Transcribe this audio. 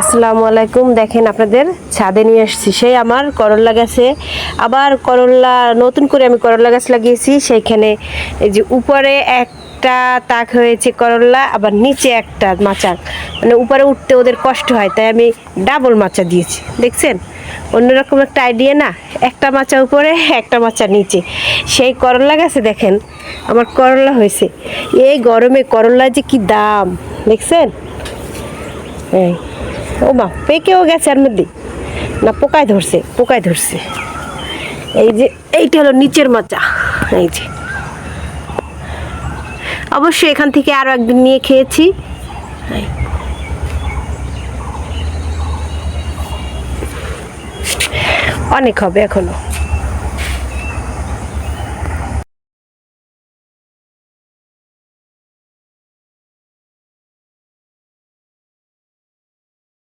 আসসালামু আলাইকুম। দেখেন আপনাদের ছাদে নিয়ে আসছি সেই আমার করল্লা গাছে। আবার করল্লা নতুন করে আমি করল্লা গাছ লাগিয়েছি, সেইখানে এই যে উপরে একটা তাক হয়েছে করল্লা, আবার নিচে একটা মাচা, মানে উপরে উঠতে ওদের কষ্ট হয়, তাই আমি ডাবল মাচা দিয়েছি। দেখছেন, অন্যরকম একটা আইডিয়া না? একটা মাচা উপরে একটা মাচা নিচে। সেই করল্লা গাছে দেখেন আমার করল্লা হয়েছে। এই গরমে করল্লা যে কি দাম দেখছেন। এই ও মা, পেকেও গেছে এর মধ্যে, না পোকায় ধরছে, পোকায় ধরছে। এই যে এইটা হলো নিচের মাচা। এই যে অবশ্যই এখান থেকে আরো একদিন নিয়ে খেয়েছি। অনেক হবে এখনো।